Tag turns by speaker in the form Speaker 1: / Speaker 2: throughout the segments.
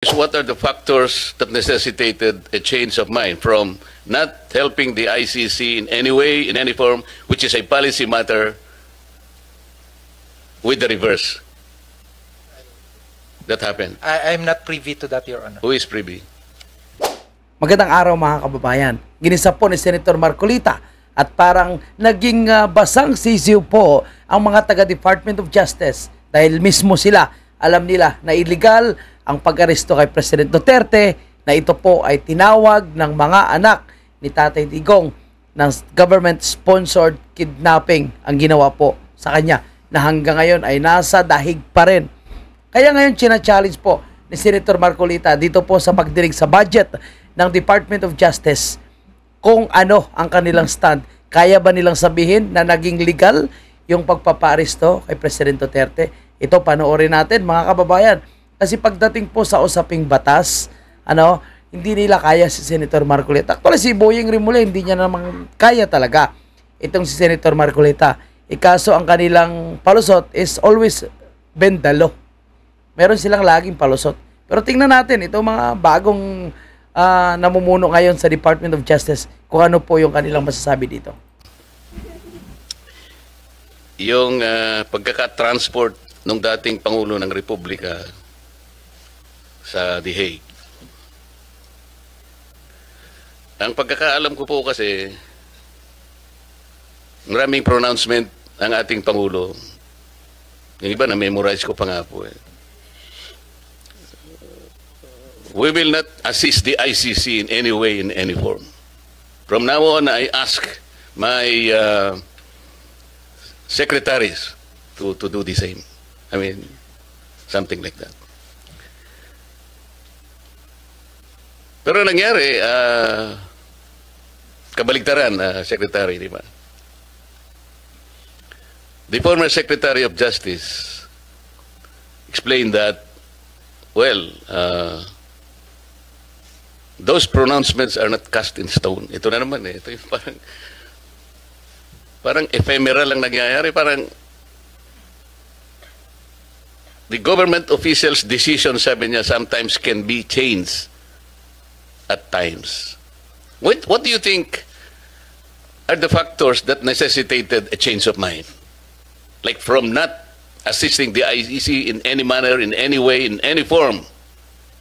Speaker 1: What are the factors that necessitated a change of mind from not helping the ICC in any way, in any form, which is a policy matter, with the reverse? That happened.
Speaker 2: I'm not privy to that, Your Honor.
Speaker 1: Who is privy?
Speaker 3: Magandang araw mga kababayan. Ginisa po ni Senator Marcolita at parang naging basang sisiw po ang mga taga-Department of Justice dahil mismo sila alam nila na illegal ang pag-aresto kay President Duterte, na ito po ay tinawag ng mga anak ni Tatay Digong ng government-sponsored kidnapping ang ginawa po sa kanya na hanggang ngayon ay nasa dahig pa rin. Kaya ngayon china-challenge po ni Senator Marcolita dito po sa pagdinig sa budget ng Department of Justice kung ano ang kanilang stand. Kaya ba nilang sabihin na naging legal yung pagpapaaresto kay President Duterte? Ito panoorin natin mga kababayan. Kasi pagdating po sa usaping batas, hindi nila kaya si Senator Marcolita. Actually, si Boyeng Rimulya, hindi niya naman kaya talaga itong si Senator Marcolita. Ikaso ang kanilang palusot is always bend the law. Meron silang laging palusot. Pero tingnan natin, itong mga bagong namumuno ngayon sa Department of Justice, kung ano po yung kanilang masasabi dito.
Speaker 1: Yung pagkaka-transport ng dating Pangulo ng Republika sa The Hague. Ang pagkakaalam ko po kasi, maraming pronouncement ang ating Pangulo. Yung iba na-memorize ko pa nga po eh. We will not assist the ICC in any way, in any form. From now on, I ask my secretaries to do the same. I mean, something like that. Pero nangyari, kabaligtaran, Secretary, di ba? The former Secretary of Justice explained that, well, those pronouncements are not cast in stone. Ito na naman eh. Ito yung parang ephemeral lang nangyayari. Parang the government officials' decision, sabi niya, sometimes can be changed at times. What do you think are the factors that necessitated a change of mind? Like from not assisting the ICC in any manner, in any way, in any form,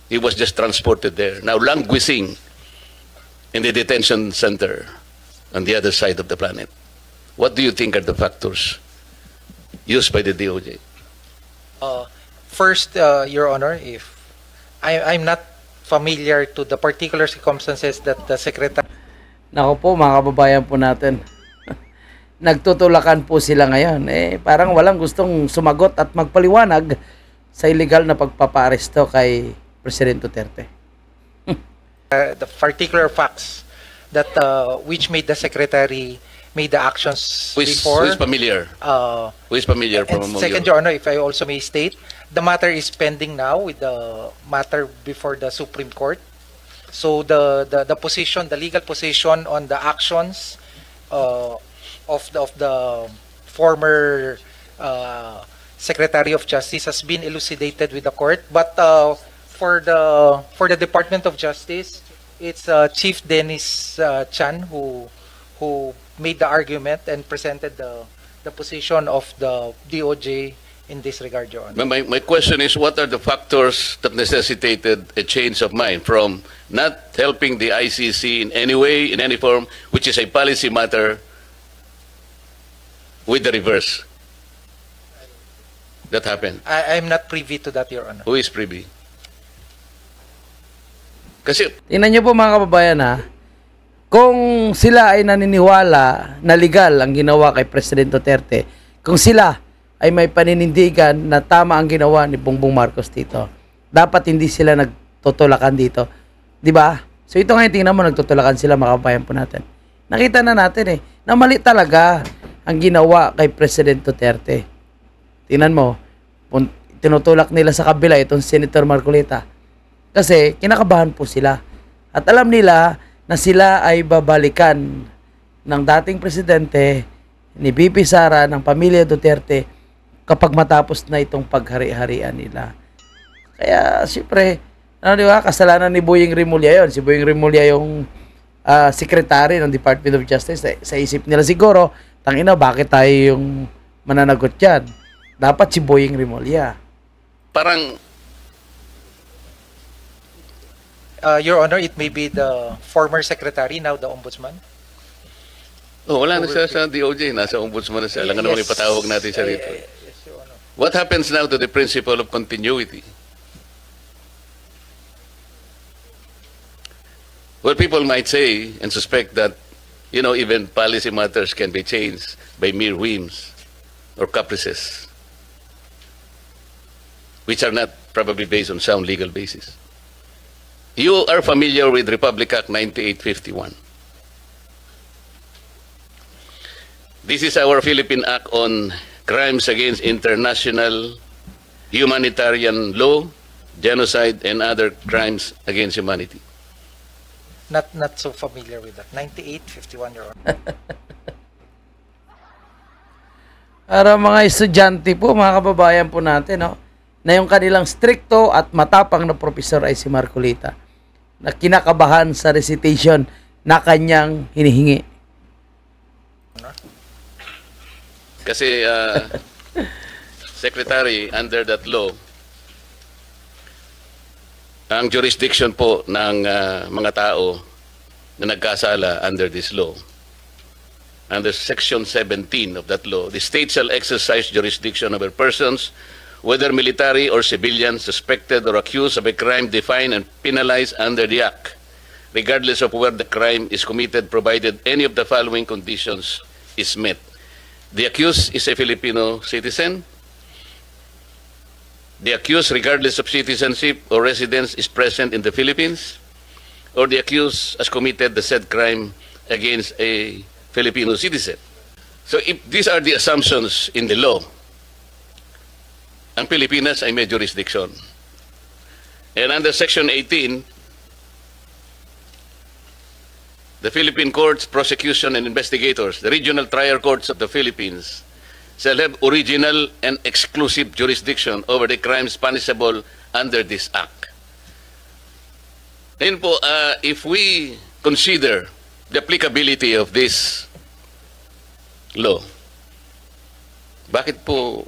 Speaker 1: he was just transported there, now languishing in the detention center on the other side of the planet. What do you think are the factors used by the DOJ?
Speaker 2: First, Your Honor, if I'm not familiar to the particular circumstances that the Secretary...
Speaker 3: Nako po mga kababayan po natin. Nagtutulakan po sila ngayon. Parang walang gustong sumagot at magpaliwanag sa illegal na pagpapaaresto kay President Duterte.
Speaker 2: The particular facts that which made the Secretary made the actions before...
Speaker 1: Who is familiar? Who is familiar from among
Speaker 2: second,
Speaker 1: you?
Speaker 2: Your Honor, if I also may state, the matter is pending now with the matter before the Supreme Court. So the position, the legal position on the actions of the former Secretary of Justice has been elucidated with the court. But for the Department of Justice, it's Chief Dennis Chan who made the argument and presented the position of the DOJ in this regard, Your Honor.
Speaker 1: My question is, what are the factors that necessitated a change of mind from not helping the ICC in any way, in any form, which is a policy matter, with the reverse? That happened.
Speaker 2: I'm not privy to that, Your Honor.
Speaker 1: Who is privy? Kasi...
Speaker 3: Tingnan niyo po mga kababayan kung sila ay naniniwala na legal ang ginawa kay President Duterte, kung sila ay may paninindigan na tama ang ginawa ni Bongbong Marcos dito, dapat hindi sila nagtutulakan dito. Di ba? So ito ngayon, tingnan mo, nagtutulakan sila mga kababayan po natin. Nakita na natin na mali talaga ang ginawa kay President Duterte. Tingnan mo, tinutulak nila sa kabila itong Senator Marcolita. Kasi kinakabahan po sila. At alam nila na sila ay babalikan ng dating presidente, ni BP Sara, ng pamilya Duterte, kapag matapos na itong paghari-harian nila. Kaya, siyempre, Ano, di ba? Kasalanan ni Boying Rimulya yon. Si Boying Rimulya yung secretary ng Department of Justice. Sa isip nila siguro, tangina, bakit tayo yung mananagot dyan? Dapat si Boying Rimulya.
Speaker 1: Parang,
Speaker 2: Your Honor, it may be the former secretary, now the ombudsman.
Speaker 1: wala na siya sa DOJ. Nasa ombudsman na siya. Alam nga naman ipatawag natin siya rito.
Speaker 2: Yes, Your Honor.
Speaker 1: What happens now to the principle of continuity? Well, people might say and suspect that, even policy matters can be changed by mere whims or caprices, which are not probably based on sound legal basis. You are familiar with Republic Act 9851. This is our Philippine Act on crimes against international humanitarian law, genocide, and other crimes against humanity.
Speaker 2: Not so familiar with that. 9851, Your Honor.
Speaker 3: Para mga estudyante po, mga kababayan po natin, no, na yung kanilang stricto at matapang na profesor ay si Marcolita, na kinakabahan sa recitation na kanyang hinihingi.
Speaker 1: Kasi, Secretary, under that law, ang jurisdiction po ng mga tao na nagkasala under this law, under Section 17 of that law, the state shall exercise jurisdiction over persons, whether military or civilian, suspected or accused of a crime defined and penalized under the Act, regardless of where the crime is committed, provided any of the following conditions is met. The accused is a Filipino citizen. The accused, regardless of citizenship or residence, is present in the Philippines, or the accused has committed the said crime against a Filipino citizen. So if these are the assumptions in the law, ang Pilipinas ay may jurisdiction. And under Section 18, the Philippine courts, prosecution, and investigators, the regional trial courts of the Philippines, shall have original and exclusive jurisdiction over the crimes punishable under this Act. Then po, if we consider the applicability of this law, bakit po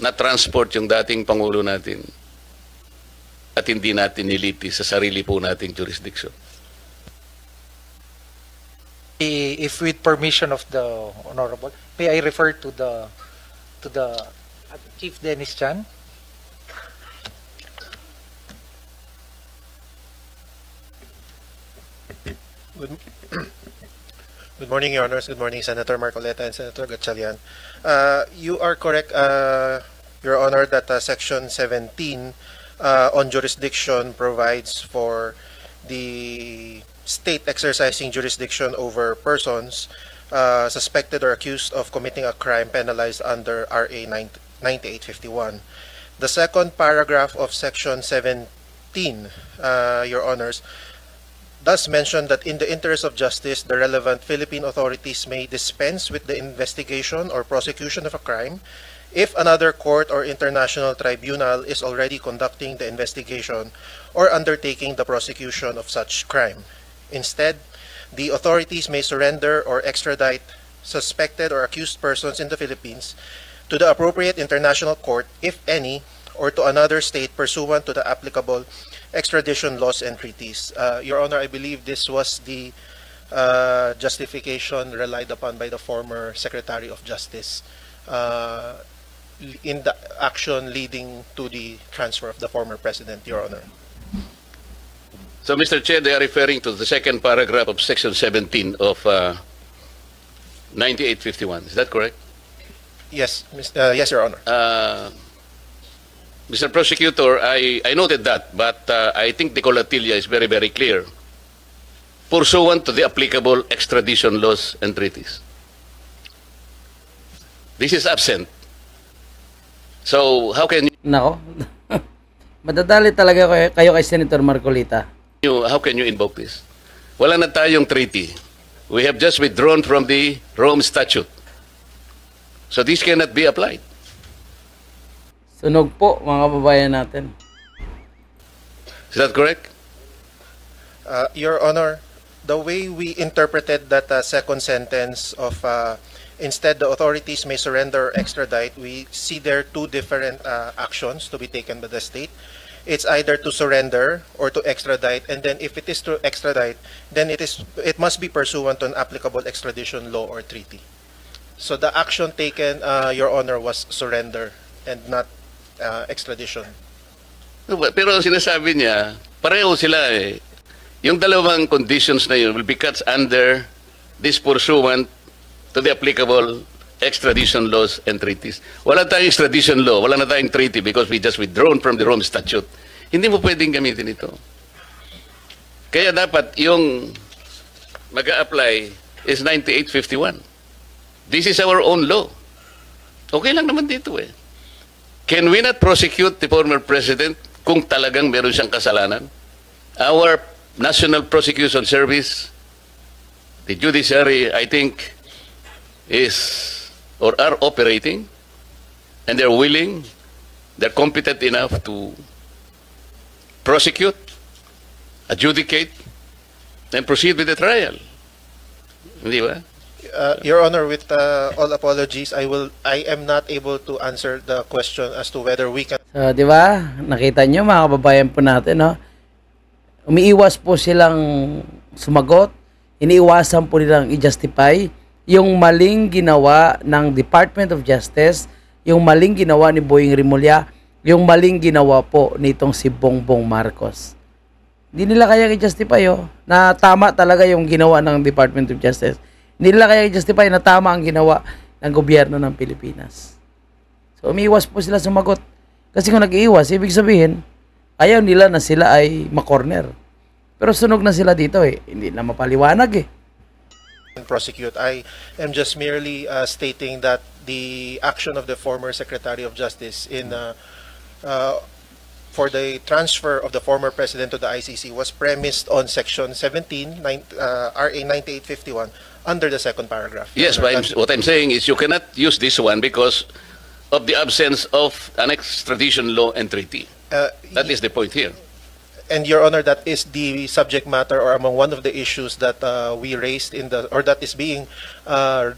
Speaker 1: na-transport yung dating Pangulo natin at hindi natin niliti sa sarili po nating jurisdiction?
Speaker 2: If with permission of the Honorable, may I refer to the Chief Dennis Chan?
Speaker 4: Good morning, Your Honors. Good morning, Senator Marcoleta and Senator Gatchalian. You are correct, Your Honor, that Section 17 on jurisdiction provides for the state exercising jurisdiction over persons suspected or accused of committing a crime penalized under RA 9851. The second paragraph of Section 17, Your Honors, does mention that in the interest of justice, the relevant Philippine authorities may dispense with the investigation or prosecution of a crime if another court or international tribunal is already conducting the investigation or undertaking the prosecution of such crime. Instead, the authorities may surrender or extradite suspected or accused persons in the Philippines to the appropriate international court, if any, or to another state pursuant to the applicable extradition laws and treaties. Your Honor, I believe this was the justification relied upon by the former Secretary of Justice in the action leading to the transfer of the former President, Your Honor.
Speaker 1: So, Mr. Chair, they are referring to the second paragraph of Section 17 of 9851. Is that correct?
Speaker 4: Yes, yes, Your Honor.
Speaker 1: Mr. Prosecutor, I noted that, but I think the colatilia is very, very clear. Pursuant to the applicable extradition laws and treaties. This is absent. So, how can
Speaker 3: Nako. Madadali talaga kayo kay Senator Marcolita.
Speaker 1: how can you invoke this? Wala na tayong treaty. We have just withdrawn from the Rome Statute. So this cannot be applied.
Speaker 3: Sunog po, mga kababayan natin.
Speaker 1: Is that correct?
Speaker 4: Your Honor, the way we interpreted that second sentence of instead the authorities may surrender or extradite, we see there two different actions to be taken by the state. It's either to surrender or to extradite, and then if it is to extradite, then it must be pursuant to an applicable extradition law or treaty. So the action taken, Your Honor, was surrender and not extradition.
Speaker 1: Pero ang sinasabi niya, pareho sila eh. Yung dalawang conditions na yun will be cuts under this pursuant to the applicable extradition laws and treaties. Wala tayong extradition law, wala na tayong treaty because we just withdrawn from the Rome Statute. Hindi mo pwedeng gamitin ito. Kaya dapat yung mag-a-apply is 9851. This is our own law. Okay lang naman dito eh. Can we not prosecute the former president kung talagang meron siyang kasalanan? Our National Prosecution Service, the judiciary, I think, is or are operating, and they're willing, they're competent enough to prosecute, adjudicate, and proceed with the trial. Hindi ba?
Speaker 4: Your Honor, with all apologies, I am not able to answer the question as to whether we can.
Speaker 3: So, di ba? Nakita nyo mga kababayan po natin, no? Umiiwas po silang sumagot, iniiwasan po nilang i-justify yung maling ginawa ng Department of Justice, yung maling ginawa ni Boying Rimulya, yung maling ginawa po nitong si Bongbong Marcos. Hindi nila kaya i-justify na tama talaga yung ginawa ng Department of Justice. Hindi nila kaya i-justify na tama ang ginawa ng gobyerno ng Pilipinas. So umiiwas po sila sumagot. Kasi kung nag-iiwas, ibig sabihin, ayaw nila na sila ay makorner. Pero sunog na sila dito eh. Hindi na mapaliwanag eh.
Speaker 4: Prosecute. I am just merely stating that the action of the former Secretary of Justice in for the transfer of the former president to the ICC was premised on Section 17, RA 9851, under the second paragraph.
Speaker 1: Yes, but what I'm saying is you cannot use this one because of the absence of an extradition law and treaty. That is the point here.
Speaker 4: And Your Honor, that is the subject matter or among one of the issues that we raised in the, or that is being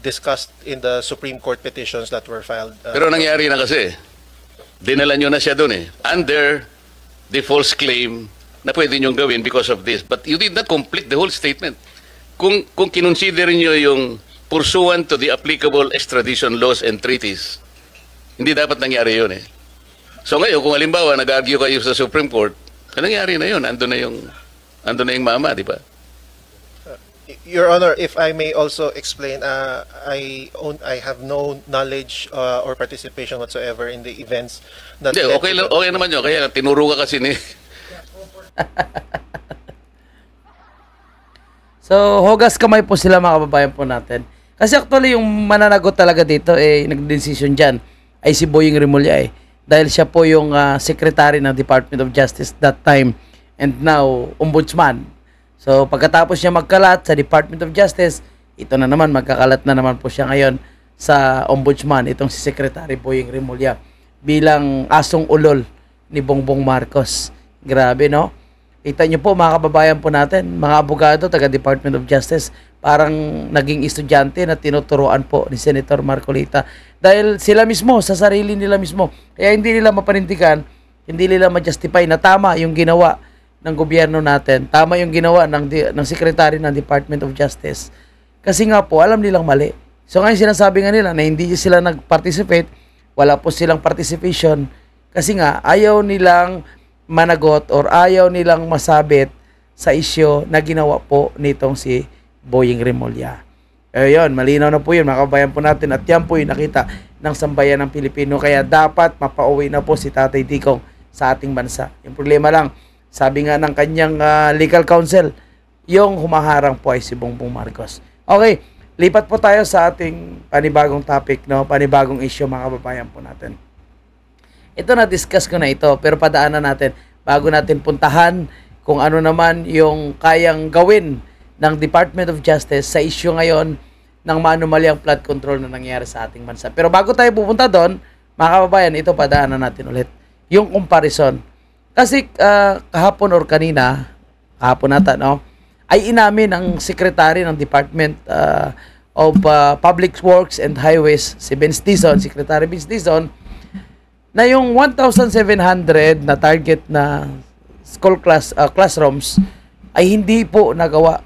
Speaker 4: discussed in the Supreme Court petitions that were filed.
Speaker 1: Pero nangyari na kasi, dinala nyo na siya doon eh, under the false claim na pwede nyo gawin because of this. But you did not complete the whole statement. Kung kinonsider nyo yung pursuant to the applicable extradition laws and treaties, hindi dapat nangyari yun eh. So ngayon, kung halimbawa nag-argue kayo sa Supreme Court, nangyari na yun, ando na yung mama, di ba?
Speaker 4: Your Honor, if I may also explain, I have no knowledge or participation whatsoever in the events that.
Speaker 1: Hindi, okay naman yun, kaya tinuro ka kasi ni.
Speaker 3: So, hugas kamay po sila mga kababayan po natin. Kasi actually yung mananagot talaga dito nag-decision dyan ay si Boying Rimulya dahil siya po yung secretary ng Department of Justice that time and now ombudsman. So pagkatapos niya magkalat sa Department of Justice, ito na naman, magkakalat na naman po siya ngayon sa ombudsman, itong si Secretary Boying Rimulya bilang asong ulol ni Bongbong Marcos. Grabe, no? Kita niyo po mga kababayan po natin, mga abogado taga Department of Justice, parang naging estudyante na tinuturuan po ni Senator Marcolita dahil sila mismo, sa sarili nila mismo. Kaya hindi nila mapanindigan, hindi nila ma-justify na tama yung ginawa ng gobyerno natin, tama yung ginawa ng Secretary ng Department of Justice. Kasi nga po, alam nilang mali. So ngayon sinasabi nga nila na hindi sila nag-participate, wala po silang participation, kasi nga ayaw nilang managot or ayaw nilang masabit sa isyo na ginawa po nitong si Boying Rimulya. Ayun, malinaw na po yun, mga kabayan po natin, at yan po yung nakita ng sambayan ng Pilipino, kaya dapat mapauwi na po si Tatay Digong sa ating bansa. Yung problema lang, sabi nga ng kanyang legal counsel, yung humaharang po ay si Bongbong Marcos. Okay, lipat po tayo sa ating panibagong topic, no? Panibagong issue, mga kababayan po natin. Ito na-discuss ko na ito, pero padaanan natin bago natin puntahan kung ano naman yung kayang gawin ng Department of Justice sa issue ngayon ng maanumalyang flood control na nangyayari sa ating bansa. Pero bago tayo pupunta doon, mga kababayan, ito padaanan natin ulit. Yung comparison Kasi kahapon or kanina, kahapon nata, no? Ay inamin ng secretary ng Department of Public Works and Highways, si Vince Dizon, Secretary Vince Dizon, na yung 1,700 na target na classrooms ay hindi po nagawa.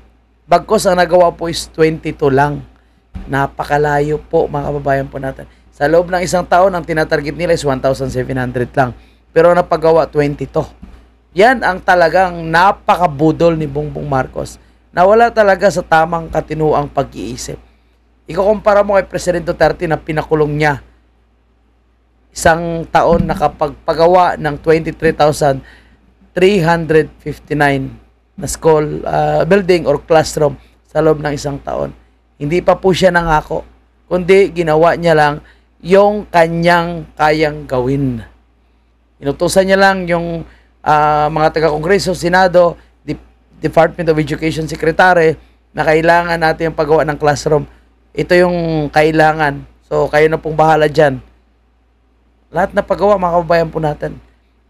Speaker 3: Bagkos ang nagawa po is 22 lang. Napakalayo po, mga kababayan po natin. Sa loob ng isang taon, ang tinatarget nila is 1,700 lang. Pero napagawa 22. Yan ang talagang napakabudol ni Bongbong Marcos. Nawala talaga sa tamang katinuang pag-iisip. Ikukumpara mo kay President Duterte na pinakulong niya isang taon nakapagpagawa ng 23,359 na school building or classroom sa loob ng isang taon. Hindi pa po siya nangako, kundi ginawa niya lang yung kanyang kayang gawin. Inutusan niya lang yung mga taga-Kongreso, Senado, Department of Education Secretary na kailangan natin yung paggawa ng classroom. Ito yung kailangan. So, kayo na pong bahala dyan. Lahat na paggawa, mga kababayan po natin.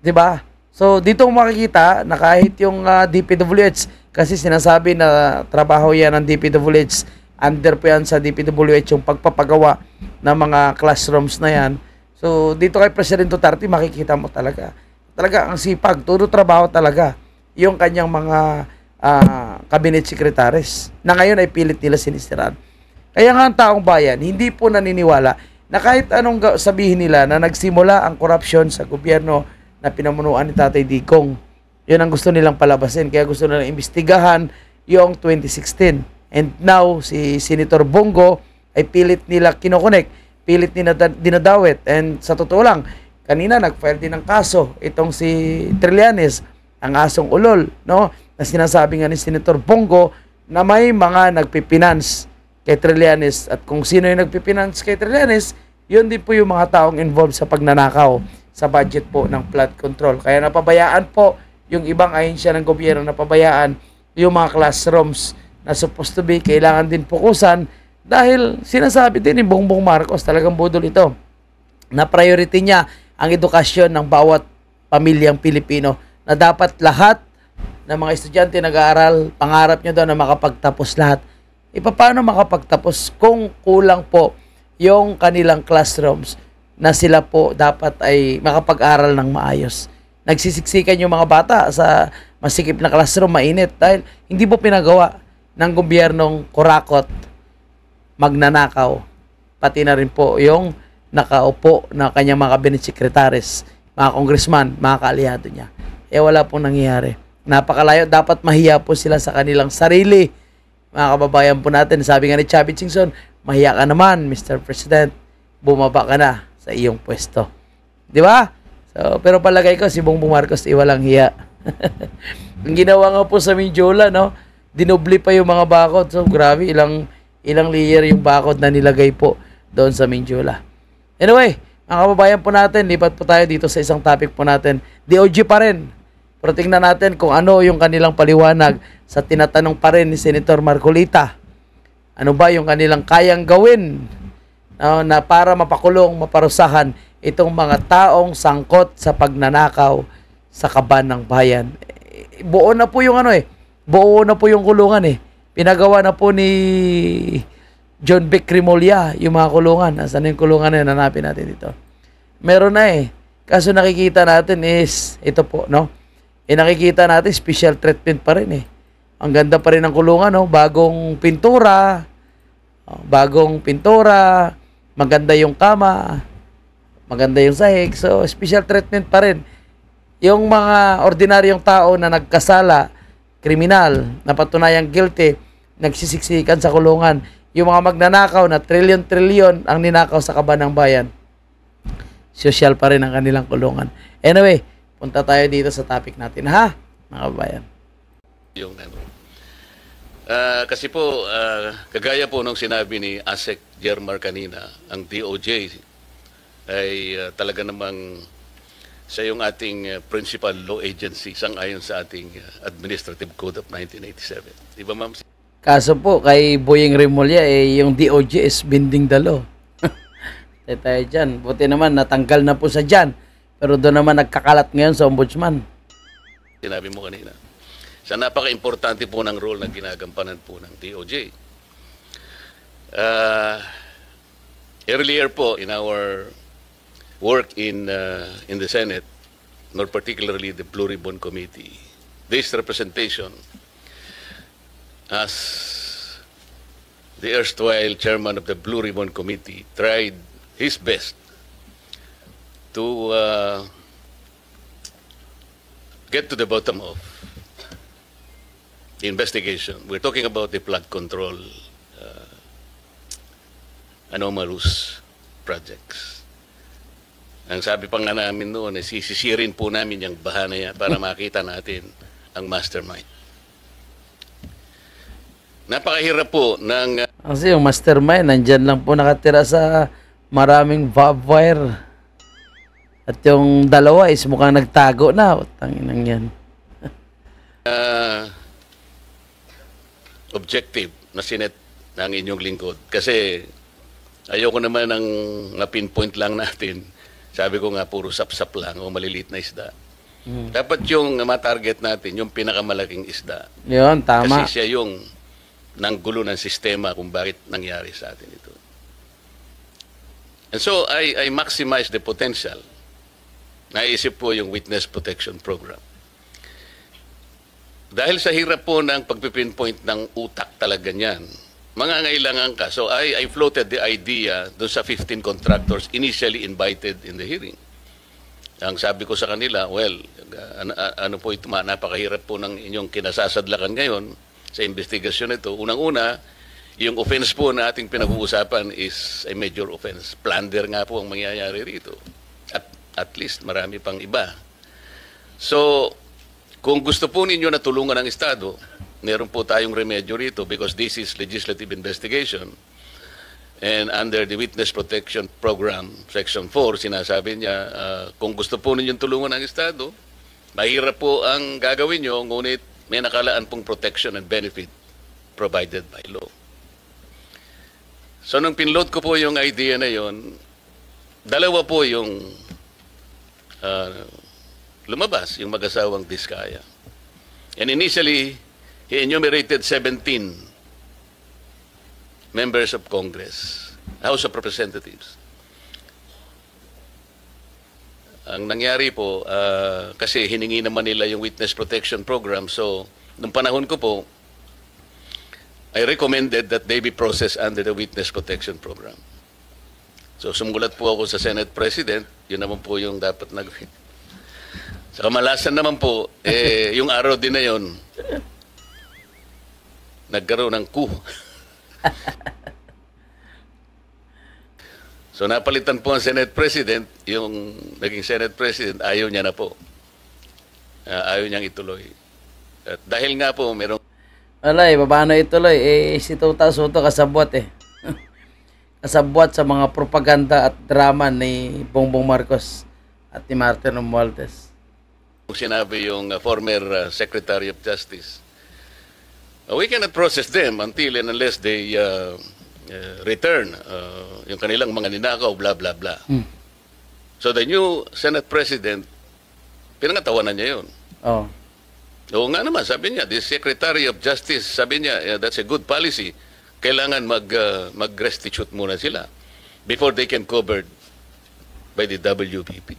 Speaker 3: 'Di ba? So, dito makikita na kahit yung DPWH, kasi sinasabi na trabaho yan ng DPWH, under po yan sa DPWH yung pagpapagawa ng mga classrooms na yan. So, dito kay President Duterte, makikita mo talaga. Talaga ang sipag, todo trabaho talaga yung kanyang mga cabinet secretaries na ngayon ay pilit nila sinisiran. Kaya nga ang taong bayan, hindi po naniniwala na kahit anong sabihin nila na nagsimula ang korupsyon sa gobyerno na pinamunuan ni Tatay Digong. Yun ang gusto nilang palabasin. Kaya gusto nilang imbestigahan yung 2016. And now, si Senator Bongo ay pilit nila kinokonek, pilit nila dinadawit. And sa totoo lang, kanina nag-file din ng kaso itong si Trillanes, ang asong ulol, no? Na sinasabi nga ni Senator Bongo na may mga nagpipinance kay Trillanes. At kung sino yung nagpipinance kay Trillanes, yun din po yung mga taong involved sa pagnanakaw sa budget po ng flood control. Kaya napabayaan po yung ibang ahensya ng gobyerno, napabayaan yung mga classrooms na supposed to be kailangan din pukusan dahil sinasabi din ni Bongbong Marcos, talagang budol ito, na priority niya ang edukasyon ng bawat pamilyang Pilipino, na dapat lahat ng mga estudyante nag-aaral, pangarap niya daw na makapagtapos lahat. Paano makapagtapos kung kulang po yung kanilang classrooms na sila po dapat ay makapag-aral ng maayos. Nagsisiksikan yung mga bata sa masikip na classroom, mainit, dahil hindi po pinagawa ng gobyernong kurakot, magnanakaw, pati na rin po yung nakaupo na kanyang mga cabinet secretaries, mga congressman, mga kaalyado niya. Wala pong nangyayari. Napakalayo, dapat mahiya po sila sa kanilang sarili. Mga kababayan po natin, sabi nga ni Chavit Singson, mahiya ka naman, Mr. President, bumaba ka na sa iyong pwesto. Di ba? So, pero palagay ko si Bongbong Marcos walang hiya. Ang ginawa nga po sa Mindiola, no? Dinobli pa yung mga bakod. So, grabe, ilang layer yung bakod na nilagay po doon sa Mindiola. Anyway, mga kababayan po natin, lipat po tayo dito sa isang topic po natin. DOJ pa rin. Pero tingnan natin kung ano yung kanilang paliwanag sa tinatanong pa rin ni Senator Marcolita. Ano ba yung kanilang kayang gawin na para mapakulong, maparusahan itong mga taong sangkot sa pagnanakaw sa kaban ng bayan. Buo na po yung buo na po yung kulungan Pinagawa na po ni John Vic Remulla yung mga kulungan. Asan yung kulungan na yun? Hanapin natin dito. Meron na Kaso nakikita natin is, ito po, no? Nakikita natin, special treatment pa rin Ang ganda pa rin ng kulungan, no? Bagong pintura, maganda yung kama, maganda yung sahig. So, special treatment pa rin. Yung mga ordinaryong tao na nagkasala, kriminal, napatunayang guilty, nagsisiksikan sa kulungan. Yung mga magnanakaw na trilyon-trilyon ang ninakaw sa kaban ng bayan, social pa rin ang kanilang kulungan. Anyway, punta tayo dito sa topic natin, ha? Mga kabayan.
Speaker 1: Yung kasi po, kagaya po nung sinabi ni ASEC Jermar kanina, ang DOJ ay talaga namang sa yung ating principal law agency sang-ayon sa ating Administrative Code of 1987. Di ba, ma'am?
Speaker 3: Kaso po, kay Boyeng Remulla, yung DOJ is binding the law. Tayo dyan. Buti naman, natanggal na po sa dyan. Pero doon naman nagkakalat ngayon sa ombudsman.
Speaker 1: sinabi mo kanina. Sa napaka-importante po ng role na ginagampanan po ng DOJ. Earlier po in our work in the Senate, more particularly the Blue Ribbon Committee, this representation as the erstwhile chairman of the Blue Ribbon Committee tried his best to get to the bottom of the investigation. We're talking about the flood control anomalous projects. Ang sabi pa nga namin noon, sisisirin po namin yung bahana yan para makita natin ang mastermind. Napakahirap po ng...
Speaker 3: Kasi yung mastermind, nandyan lang po nakatira sa maraming wire. At yung dalawa is mukhang nagtago na. Tanginang yan.
Speaker 1: Objective na sinet ng inyong lingkod. Kasi ayoko naman ng na-pinpoint lang natin. Sabi ko nga, puro sap-sap lang o maliliit na isda. Dapat yung ma-target natin, yung pinakamalaking isda.
Speaker 3: Yun, tama.
Speaker 1: Kasi siya yung nanggulo ng sistema kung bakit nangyari sa atin ito. And so, I maximize the potential. Naisip po yung Witness Protection Program. Dahil sa hirap po ng pagpipinpoint ng utak talaga niyan, mangangailangan ka. So I floated the idea doon sa 15 contractors initially invited in the hearing. Ang sabi ko sa kanila, well, ano po ito, napakahirap po ng inyong kinasasadlakan ngayon sa investigasyon ito. Unang-una, yung offense po na ating pinag-uusapan is a major offense. Plunder nga po ang mangyayari rito. At least marami pang iba. So, kung gusto po ninyo na tulungan ng Estado, meron po tayong remedyo rito because this is legislative investigation. And under the Witness Protection Program, Section 4, sinasabi niya, kung gusto po ninyong tulungan ng Estado, mahirap po ang gagawin nyo, ngunit may nakalaan pong protection and benefit provided by law. So, nung pinload ko po yung idea na yon, dalawa po yung lumabas, yung mag-asawang Diskaya. And initially, he enumerated 17 members of Congress, House of Representatives. Ang nangyari po, kasi hiningi naman nila yung Witness Protection Program, so nung panahon ko po, I recommended that they be processed under the Witness Protection Program. So sumulat po ako sa Senate President, yun naman po yung dapat nagawin. Sa kamalasan naman po, yung araw din na yun, nagkaroon ng coup. So napalitan po ang Senate President, yung naging Senate President, ayaw niya na po. Ayaw niyang ituloy. At dahil nga po, merong...
Speaker 3: Wala paano ituloy? Si Tuta Soto kasabwat kasabwat sa mga propaganda at drama ni Bongbong Marcos at ni Martin Romualdez.
Speaker 1: Sinabi yung former Secretary of Justice, we cannot process them until and unless they return yung kanilang mga ninakaw, blah, blah, blah. So the new Senate President, pinangatawanan niya yun.
Speaker 3: Oh.
Speaker 1: Oo nga naman, sabi niya, the Secretary of Justice, sabi niya, that's a good policy. Kailangan mag-restitute muna sila before they can covered by the WPP.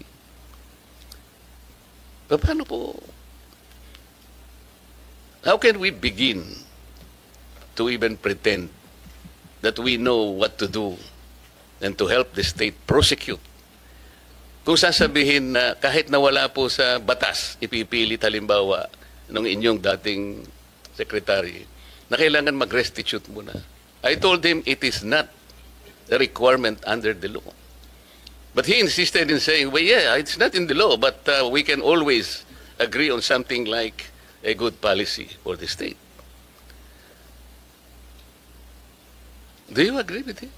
Speaker 1: Paano po? How can we begin to even pretend that we know what to do and to help the state prosecute? Kung sasabihin na kahit nawala po sa batas, ipipilit halimbawa ng inyong dating secretary, na kailangan mag-restitute muna. I told him it is not a requirement under the law. But he insisted in saying, well, yeah, it's not in the law, but we can always agree on something like a good policy for the state. Do you agree with him?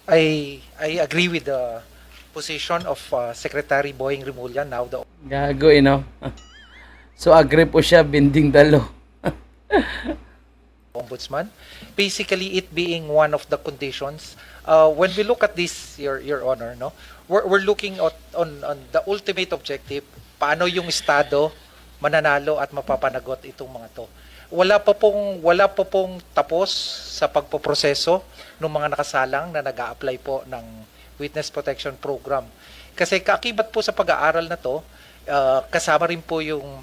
Speaker 2: I agree with the position of Secretary Boying Rimulya, now the
Speaker 3: Gago, So, agree po siya, binding dalo.
Speaker 2: Ombudsman. Basically, it being one of the conditions. When we look at this, Your Honor, no, we're looking at on the ultimate objective paano yung Estado mananalo at mapapanagot itong mga to. Wala pa pong tapos sa pagpoproseso ng mga nakasalang na nag-a-apply po ng Witness Protection Program. Kasi kaakibat po sa pag-aaral na to, kasama rin po yung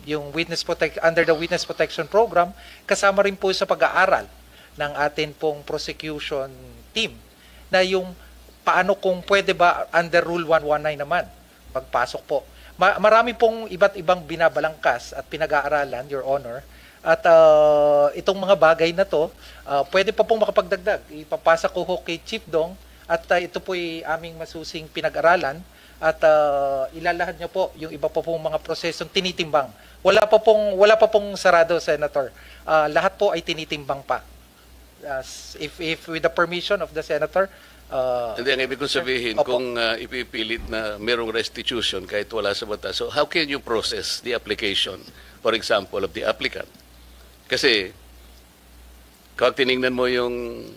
Speaker 2: under the Witness Protection Program, kasama rin po sa pag-aaral ng atin pong prosecution team na yung paano kung pwede ba under Rule 119 naman pagpasok po. Marami pong iba't ibang binabalangkas at pinag-aaralan, Your Honor. At itong mga bagay na to, pwede pa pong makapagdagdag. Ipapasa ko kay Chief Dong at ito po ay aming masusing pinag-aralan at ilalahad niya po yung iba pa pong mga prosesong tinitimbang. Wala pa pong sarado, Senator. Lahat po ay tinitimbang pa. If with the permission of the Senator,
Speaker 1: Hindi, ang ibig kong sabihin,
Speaker 2: Opo.
Speaker 1: kung ipipilit na merong restitution kahit wala sa batas, so how can you process the application, for example, of the applicant? Kasi, kapag tinignan mo yung,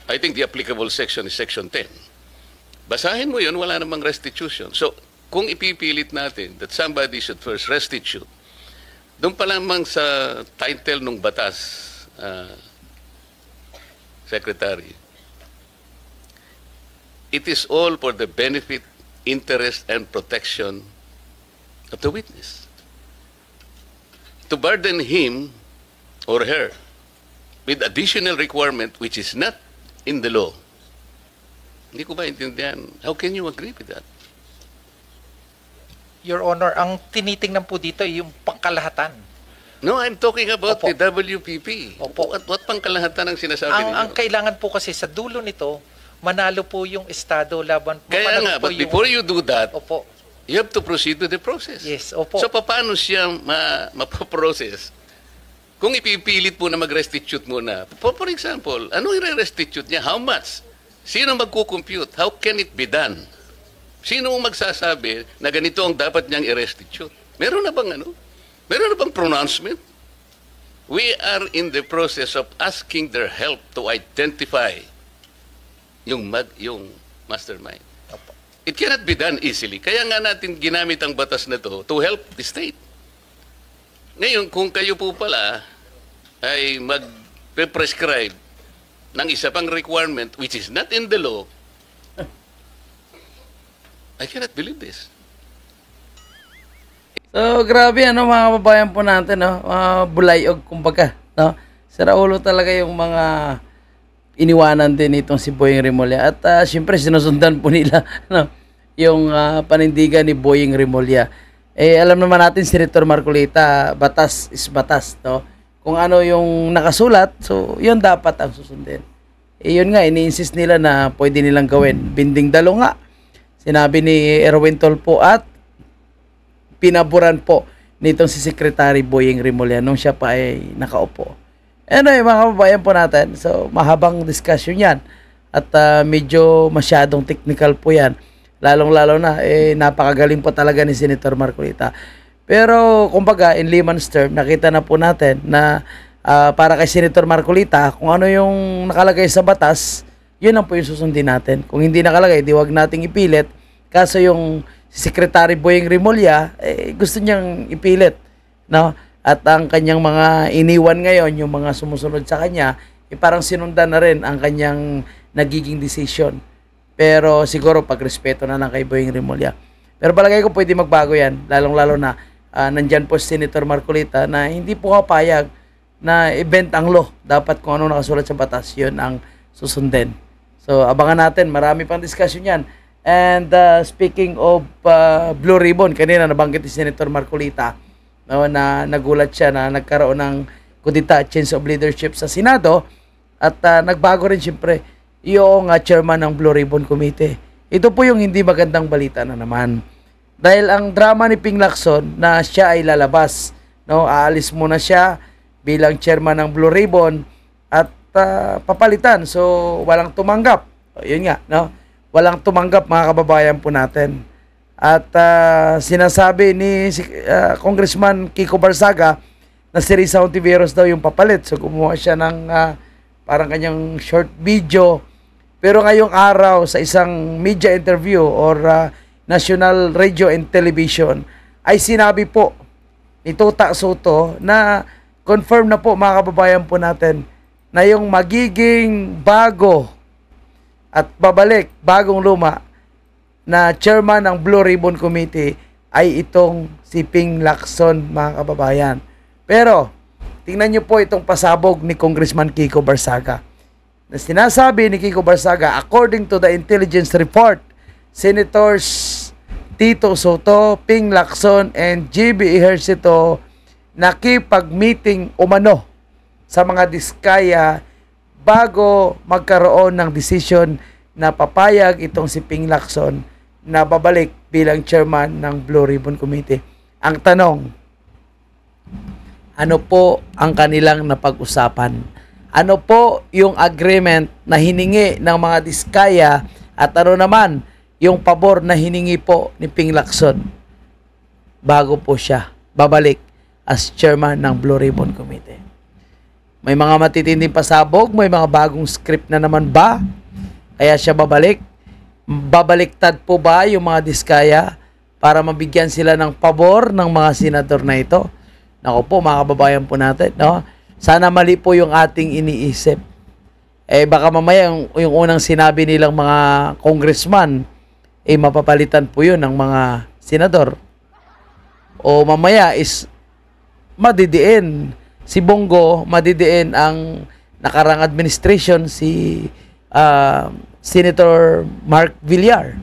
Speaker 1: I think the applicable section is section 10. Basahin mo yun, wala namang restitution. So, kung ipipilit natin that somebody should first restitute, doon pa lamang sa title ng batas, Secretary, it is all for the benefit, interest, and protection of the witness. To burden him or her with additional requirement which is not in the law. Hindi ko ba intindihan? How can you agree with that?
Speaker 2: Your Honor, ang tinitingnan po dito ay yung pangkalahatan.
Speaker 1: No, I'm talking about
Speaker 2: Opo.
Speaker 1: the WPP.
Speaker 2: Opo.
Speaker 1: What pang kalahatan ang sinasabi ninyo?
Speaker 2: Ang kailangan po kasi sa dulo nito, manalo po yung Estado laban
Speaker 1: Kaya
Speaker 2: manalo
Speaker 1: nga,
Speaker 2: po
Speaker 1: but before you do that,
Speaker 2: Opo.
Speaker 1: you have to proceed with the process.
Speaker 2: Yes, opo.
Speaker 1: So, paano siya mapaprocess? Kung ipipilit po na mag-restitute muna, for example, ano i-restitute niya? How much? Sino magkukompute? How can it be done? Sino ang magsasabi na ganito ang dapat niyang i-restitute? Meron na bang ano? Meron na bang pronouncement? We are in the process of asking their help to identify yung mastermind.
Speaker 2: Opo.
Speaker 1: It cannot be done easily. Kaya nga natin ginamit ang batas na to to help the state. Ngayon, kung kayo po pala ay mag-prescribe ng isa pang requirement which is not in the law, I cannot believe this.
Speaker 3: So, grabe ano mga kababayan po natin, no? Bulayog, kumbaga, no? Sira ulo talaga yung mga iniwanan din itong si Boying Rimulya. At siyempre, sinusundan po nila, no? Yung panindigan ni Boying Rimulya. Eh, alam naman natin, Senator Marcolita, batas is batas, no? Kung ano yung nakasulat, so, yun dapat ang susundin. Eh, yun nga, ini-insist nila na pwede nilang gawin. Binding dalo nga. Sinabi ni Erwin Tolpo at pinaburan po nitong si Secretary Boying Rimulya nung siya pa ay nakaupo. Anyway, mga kababayan po natin, so mahabang discussion yan at medyo masyadong technical po yan. Lalong-lalo na, napakagaling po talaga ni Senator Marcolita. Pero, kumbaga, in layman's term, nakita na po natin na para kay Senator Marcolita, kung ano yung nakalagay sa batas, yun ang po yung susundin natin. Kung hindi nakalagay, di wag nating ipilit. Kaso yung Secretary Boying Rimulya, gusto niyang ipilit, no? At ang kanyang mga iniwan ngayon, yung mga sumusunod sa kanya, parang sinundan na rin ang kanyang nagiging decision. Pero siguro pagrespeto na lang kay Boying Rimulya. Pero palagay ko pwede magbago yan, lalong-lalo na nandyan po si Senator Marcolita na hindi po kapayag na i-bend ang law. Dapat kung ano nakasulat sa batas, yun ang susundin. So, abangan natin. Marami pang discussion yan. And speaking of Blue Ribbon, kanina nabanggit ni Senator Marcolita, no, na nagulat siya na nagkaroon ng kudita, change of leadership sa Senado at nagbago rin siyempre yung chairman ng Blue Ribbon Committee. Ito po yung hindi magandang balita na naman. Dahil ang drama ni Ping Lacson na siya ay lalabas, no, aalis muna siya bilang chairman ng Blue Ribbon at papalitan. So, walang tumanggap. Yun nga, no? Walang tumanggap mga kababayan po natin. At sinasabi ni Congressman Kiko Barsaga na si Risa Hontiveros daw yung papalit. So, kumuha siya ng parang kanyang short video. Pero ngayong araw sa isang media interview or National Radio and Television, ay sinabi po ni Tuta Soto na confirm na po mga kababayan po natin na yung magiging bago at babalik, bagong luma na chairman ng Blue Ribbon Committee ay itong si Ping Lacson mga kababayan. Pero, tingnan nyo po itong pasabog ni Congressman Kiko Barsaga. Na sinasabi ni Kiko Barsaga, according to the intelligence report, Senators Tito Soto, Ping Lacson, and GB Ejercito nakipag-meeting umano sa mga diskaya bago magkaroon ng desisyon na papayag itong si Ping Lacson na babalik bilang chairman ng Blue Ribbon Committee. Ang tanong, ano po ang kanilang napag-usapan? Ano po yung agreement na hiningi ng mga diskaya at ano naman yung pabor na hiningi po ni Ping Lacson bago po siya babalik as chairman ng Blue Ribbon Committee? May mga matitinding pasabog, may mga bagong script na naman ba? Kaya siya babalik? Babaliktad po ba yung mga diskaya para mabigyan sila ng pabor ng mga senador na ito? Naku po, mga kababayan po natin, no? Sana mali po yung ating iniisip. Baka mamaya yung unang sinabi nilang mga congressman, mapapalitan po yun ng mga senador. O mamaya is madidiin si Bongo, madidiin ang nakarang administration si Senator Mark Villar,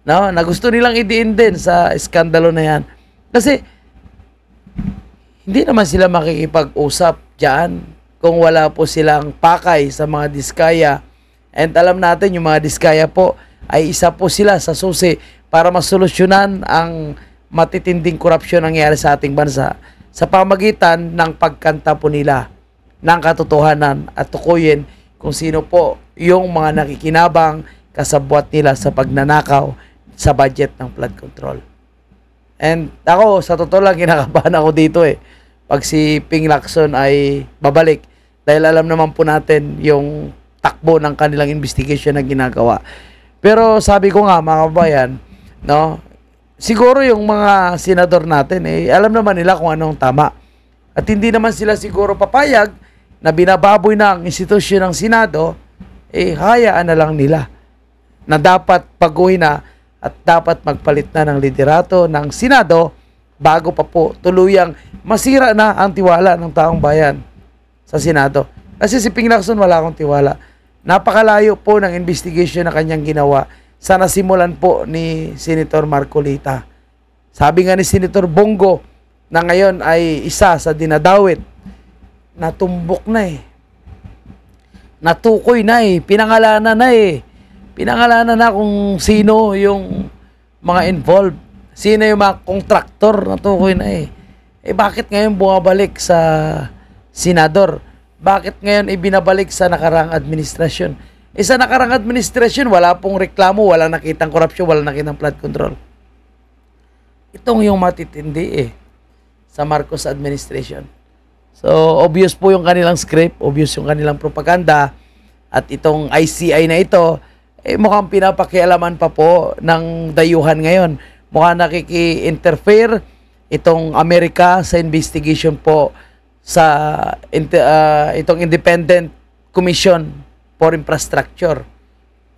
Speaker 3: no? Na gusto nilang idiin din sa iskandalo na yan. Kasi hindi naman sila makikipag-usap diyan kung wala po silang pakay sa mga diskaya. And alam natin yung mga diskaya po ay isa po sila sa susi para masolusyonan ang matitinding korupsyon nangyari sa ating bansa sa pamagitan ng pagkanta po nila ng katotohanan at tukuyin kung sino po yung mga nakikinabang kasabwat nila sa pagnanakaw sa budget ng flood control. And ako, sa totoo lang, kinakabahan ako dito pag si Ping Lacson ay babalik dahil alam naman po natin yung takbo ng kanilang investigation na ginagawa. Pero sabi ko nga, mga kabayan, no, siguro yung mga senador natin, alam naman nila kung anong tama. At hindi naman sila siguro papayag na binababoy na ang institusyon ng Senado, hayaan na lang nila na dapat baguhin na at dapat magpalit na ng liderato ng Senado bago pa po tuluyang masira na ang tiwala ng taong bayan sa Senado. Kasi si Ping Lacson wala akong tiwala. Napakalayo po ng investigation na kanyang ginawa sa nasimulan po ni Senator Marcolita. Sabi nga ni Senator Bongo na ngayon ay isa sa dinadawit, natumbok na natukoy na pinangalanan na pinangalanan na kung sino yung mga involved, sino yung mga kontraktor, natukoy na bakit ngayon bumabalik sa senador? Bakit ngayon ibinabalik sa nakarang administrasyon? Sa nakarang administrasyon, wala pong reklamo, wala nakitang korupsyon, wala nakitang flood control. Itong yung matitindi sa Marcos administration. So, obvious po yung kanilang script, obvious yung kanilang propaganda, at itong ICI na ito, mukhang pinapakialaman pa po ng dayuhan ngayon. Mukhang nakiki-interfere itong Amerika sa investigation po sa itong Independent Commission for Infrastructure.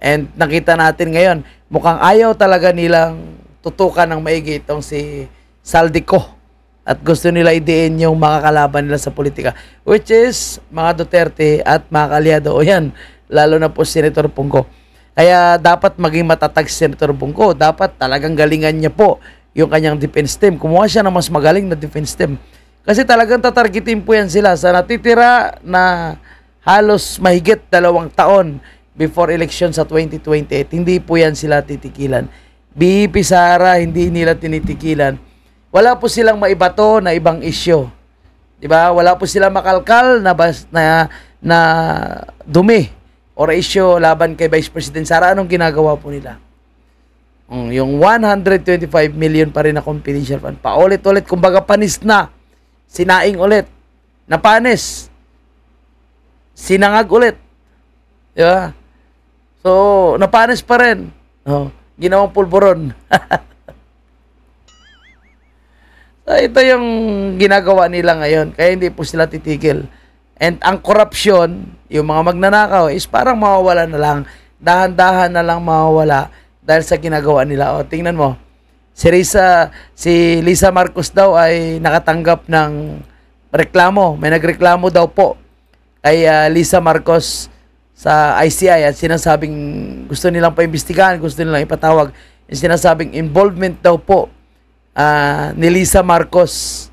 Speaker 3: And nakita natin ngayon, mukhang ayaw talaga nilang tutukan ng maigi itong si Saldico. At gusto nila idiin yung mga kalaban nila sa politika. Which is mga Duterte at mga kalyado. O yan, lalo na po Senator Bongo. Kaya dapat maging matatag si Senator Bongo. Dapat talagang galingan niya po yung kanyang defense team. Kumuha siya ng mas magaling na defense team. Kasi talagang tatargetin po yan sila sa natitira na halos mahigit 2 taon before election sa 2028. Hindi po yan sila titikilan. BP Sara, hindi nila tinitikilan. Wala po silang maibato na ibang isyo. 'Di ba? Wala po silang makalkal na dumi or isyo laban kay Vice President Sara. Anong ginagawa po nila? Yung 125 million pa rin na confidential fund. Paulit-ulit, kumbaga panis na. Sinaing ulit. Napanis. Sinangag ulit. Diba? So, napanis pa rin. Ginawang pulburon. So, ito yung ginagawa nila ngayon. Kaya hindi po sila titigil. And ang korupsyon, yung mga magnanakaw, is parang mawawala na lang. Dahan-dahan na lang mawawala dahil sa ginagawa nila. O, tingnan mo. Si Lisa Marcos daw ay nakatanggap ng reklamo. May nagreklamo daw po kay Lisa Marcos sa ICI at sinasabing gusto nilang paimbestigahan, gusto nilang ipatawag. Yung sinasabing involvement daw po ni Lisa Marcos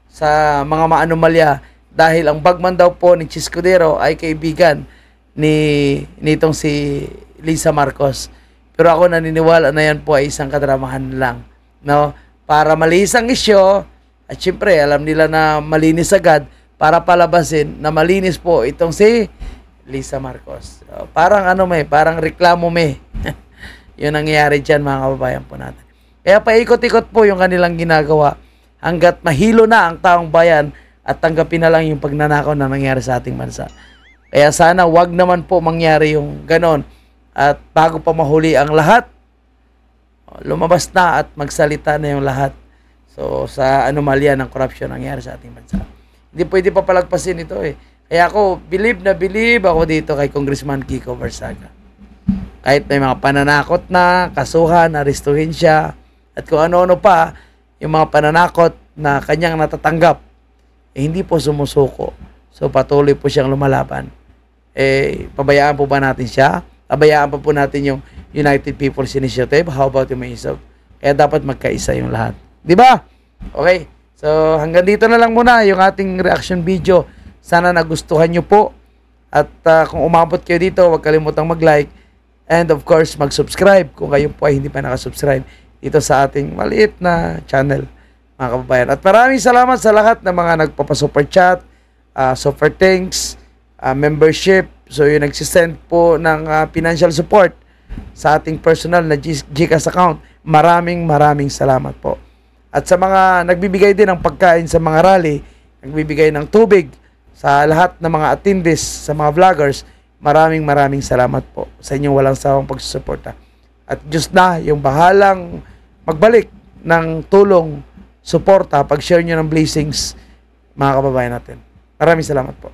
Speaker 3: sa mga maanomalya dahil ang bagman daw po ni Chis Escudero ay kaibigan nitong si Lisa Marcos. Pero ako naniniwala na yan po ay isang kadramahan lang, no? Para malihis ang isyo, at syempre alam nila na malinis agad para palabasin na malinis po itong si Lisa Marcos. So, parang parang reklamo yun ang nangyayari dyan, mga kababayan po natin. Kaya paikot-ikot po yung kanilang ginagawa hanggat mahilo na ang taong bayan at tanggapin na lang yung pagnanakaw na nangyari sa ating bansa. Kaya sana wag naman po mangyari yung ganon. At bago pa mahuli ang lahat, lumabas na at magsalita na yung lahat. So, sa anomalya ng korupsyon nangyari sa ating bansa. Hindi pwede pa palagpasin ito eh. Kaya ako, believe ako dito kay Congressman Kiko Barsaga. Kahit may mga pananakot na, kasuhan, arestuhin siya, at kung ano-ano pa, yung mga pananakot na kanyang natatanggap, hindi po sumusuko. So, patuloy po siyang lumalaban. Pabayaan po ba natin siya? Pabayaan pa po natin yung United People's Initiative? How about yung MAISOG? Kaya dapat magkaisa yung lahat. Di ba? Okay. So, hanggang dito na lang muna yung ating reaction video. Sana nagustuhan nyo po. At kung umabot kayo dito, huwag kalimutang mag-like. And of course, mag-subscribe kung kayo po ay hindi pa nakasubscribe dito sa ating maliit na channel, mga kababayan. At maraming salamat sa lahat ng mga nagpapa-super chat, super thanks, membership. So, yung nagsisend po ng financial support sa ating personal na GCash account. Maraming salamat po. At sa mga nagbibigay din ng pagkain sa mga rally, nagbibigay ng tubig sa lahat ng mga attendees, sa mga vloggers, maraming salamat po sa inyong walang sawang pagsusuporta. At Diyos na yung bahalang magbalik ng tulong, suporta, pag-share nyo ng blessings, mga kababayan natin. Maraming salamat po.